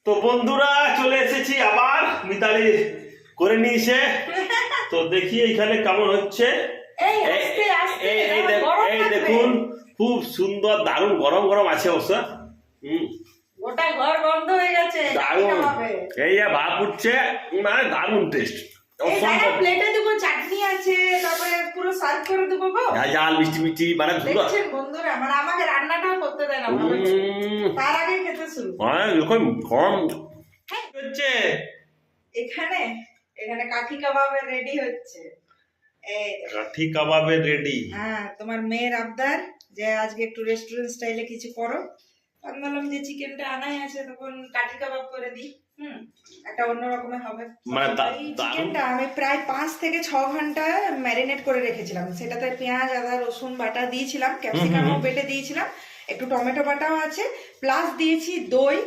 তো বন্ধুরা চলে এসেছি আবার মিতালি করে নিয়েছে। তো দেখি এখানে কেমন হচ্ছে। এই দেখুন খুব সুন্দর দারুণ গরম গরম আছে অবশ্য। গোটা ঘর বন্ধ হয়ে গেছে। দারুণ এই ভাব উঠছে, মানে দারুণ টেস্ট। প্লেটে দেবো, চাটনি আছে, তারপরে পুরো সার্ভ করে দেবো গো। ঝাল মিষ্টি মিষ্টি মানে দেখছেন বন্ধুরা, মানে আমাকে রান্নাটাও করতে দেয় না, তার আগে খেতে শুরু। এরকম গরম হচ্ছে। এখানে এখানে কাঠি কাবাবের রেডি হচ্ছে। কাঠি কাবাবের রেডি। হ্যাঁ, তোমার মেয়ের আবদার যে আজকে একটু রেস্টুরেন্ট স্টাইলে কিছু করো। আমি বললাম যে চিকেনটা আনাই আছে, তখন কাঠি কাবাব করে দিই। একটা অন্যরকমের হবে। মানে চিকেনটা আমি প্রায় 5 থেকে 6 ঘন্টা ম্যারিনেট করে রেখেছিলাম। সেটাতে পেঁয়াজ, আদা, রসুন বাটা দিয়েছিলাম, ক্যাপসিকামও বেটে দিয়েছিলাম, একটু টমেটো বাটাও আছে, প্লাস দিয়েছি দই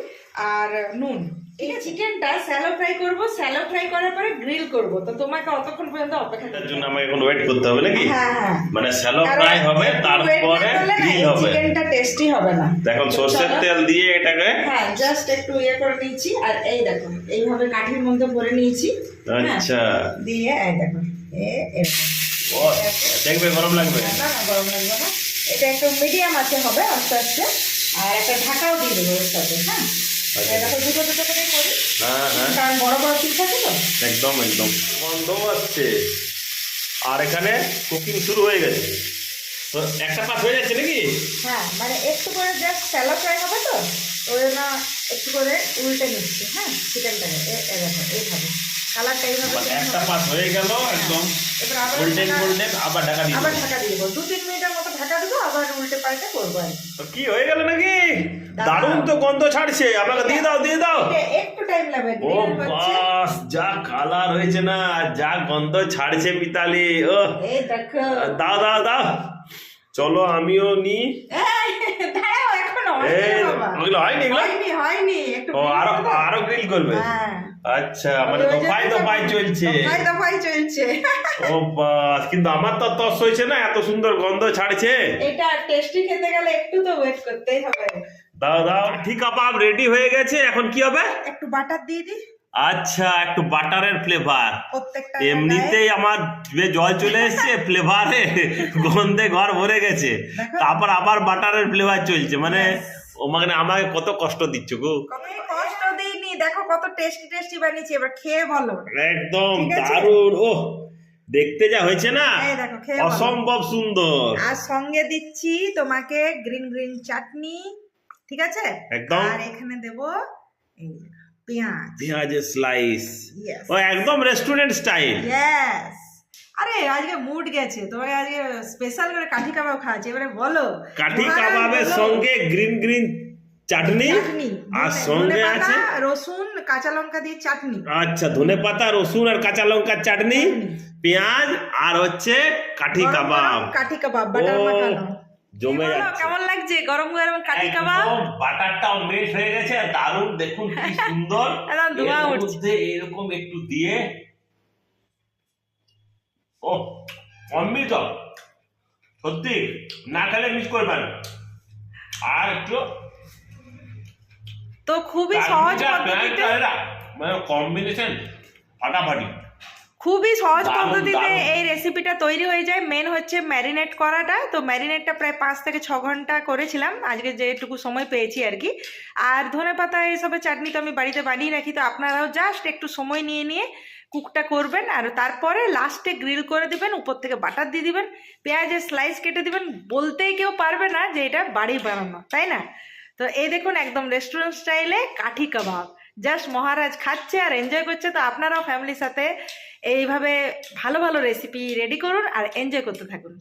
আর নুন। এই চিকেনটা স্যালো ফ্রাই করব, স্যালো ফ্রাই করার পরে গ্রিল করব। তো তোমাকে অতক্ষণ পর্যন্ত অপেক্ষা করার জন্য আমাকে এখন ওয়েট করতে হবে নাকি? হ্যাঁ হ্যাঁ, মানে স্যালো ফ্রাই হবে, তারপরে গ্রিল হবে। চিকেনটা টেস্টি হবে না। দেখো সরষের তেল দিয়ে এটাকে হ্যাঁ জাস্ট একটু করে নিয়েছি। আর এই দেখো এইভাবে কাঠির মধ্যে ভরে নিয়েছি। আচ্ছা, দিয়ে এই দেখো এরকম। ও দেখবে গরম লাগবে না না, গরম লাগবে না। এটা একটু মিডিয়াম আছে হবে আস্তে আস্তে। আর একটা ঢাকাও দিয়ে দেবো ওর সাথে। হ্যাঁ, দেখো দুটো দুটো করে করি। হ্যাঁ হ্যাঁ, কারণ বড় বড় পিস আছে তো। একদম একদম গন্ধ আসছে। আর এখানে কুকিং শুরু হয়ে গেছে। তো একটা পাস হয়ে যাচ্ছে নাকি? হ্যাঁ, মানে একটু করে জাস্ট স্যালো ফ্রাই হবে তো ওই জন্য একটু করে উল্টে নিচ্ছি। হ্যাঁ, চিকেনটাকে দেখো এইভাবে কালারটা এইভাবে। একটা পাস হয়ে গেল একদম গোল্ডেন গোল্ডেন। আবার ঢাকা দিয়ে আবার ঢাকা দিয়ে দেবো, 2-3 মিনিটের মতো ঢাকা দেবো, আবার উল্টে পাল্টে করবো আর কি। তো কি হয়ে গেল নাকি? দারুণ তো গন্ধ ছাড়ছে। আপনাকে দিয়ে দাও দিয়ে দাও। একটু টাইম লাগবে। ও বাস, যা কালার হয়েছে না, যা গন্ধ ছাড়ছে মিতালি। ও এই দেখো, দাও দাও দাও। চলো আমিও নি। দাঁড়াও এখনো ওগুলো হয়নি, হয়নি একটু। ও আরো গ্রিল করবে? হ্যাঁ আচ্ছা, মানে দফায় চলছে। দফায় চলছে। ও বাস, কিন্তু আমার তো তস হয়েছে না, এত সুন্দর গন্ধ ছাড়ছে। এটা টেস্টি খেতে গেলে একটু তো ওয়েট করতেই হবে। দাও দাও। ঠিক কাবাব রেডি হয়ে গেছে। এখন কি হবে? একটু বাটার দিয়ে দিই। আচ্ছা, একটু বাটারের ফ্লেভার। প্রত্যেকটা এমনিতেই আমার জল চলে এসেছে ফ্লেভারে, গন্ধে ঘর ভরে গেছে, তারপর আবার বাটারের ফ্লেভার চলছে। মানে ও মানে আমাকে কত কষ্ট দিচ্ছ গো। কত কষ্ট দিইনি, দেখো কত টেস্টি টেস্টি বানিয়েছি। এবার খেয়ে বলো। একদম দারুণ। ও দেখতে যা হয়েছে না, অসম্ভব সুন্দর। আর সঙ্গে দিচ্ছি তোমাকে গ্রিন গ্রিন চাটনি, ঠিক আছে? একদম। আর এখানে দেবো পেঁয়াজের স্লাইস। ও একদম রেস্টুরেন্ট স্টাইল। ইয়েস। আরে আজকে মুড গেছে, তোমাকে আজকে স্পেশাল করে কাঠি কাবাব খাওয়াচ্ছি। এবারে বলো। কাঠি কাবাবের সঙ্গে গ্রিন গ্রিন চাটনি, আর সঙ্গে আছে রসুন কাঁচা লঙ্কা দিয়ে চাটনি। আচ্ছা, ধনেপাতা রসুন আর কাঁচা লঙ্কার চাটনি, পেঁয়াজ, আর হচ্ছে কাঠি কাবাব। কাঠি কাবাব বাটার মাখানো জমে যাচ্ছে। কেমন লাগছে গরম গরম কাঠি কাবাব? বাটারটাও মেল্ট হয়ে গেছে, আর দারুণ দেখুন কি সুন্দর। ধোঁয়া উঠছে এরকম একটু দিয়ে, ও অমৃত, সত্যি না খেলে মিস করবেন। আর একটু তো খুবই সহজ পদ্ধতিতে, মানে কম্বিনেশন ফাটাফাটি। খুবই সহজ পদ্ধতিতে এই রেসিপিটা তৈরি হয়ে যায়। মেন হচ্ছে ম্যারিনেট করাটা। তো ম্যারিনেটটা প্রায় 5 থেকে 6 ঘন্টা করেছিলাম, আজকে যেটুকু সময় পেয়েছি আর কি। আর ধনেপাতা এইসবের চাটনি তো আমি বাড়িতে বানিয়ে রাখি। তো আপনারাও জাস্ট একটু সময় নিয়ে নিয়ে কুকটা করবেন, আর তারপরে লাস্টে গ্রিল করে দিবেন, উপর থেকে বাটার দিয়ে দিবেন, পেঁয়াজের স্লাইস কেটে দিবেন। বলতেই কেউ পারবে না যে এটা বাড়ির বানানো, তাই না? তো এই দেখুন একদম রেস্টুরেন্ট স্টাইলে কাঠি কাবাব। জাস্ট মহারাজ খাচ্ছে আর এনজয় করছে। তো আপনারাও ফ্যামিলির সাথে এইভাবে ভালো ভালো রেসিপি রেডি করুন আর এনজয় করতে থাকুন।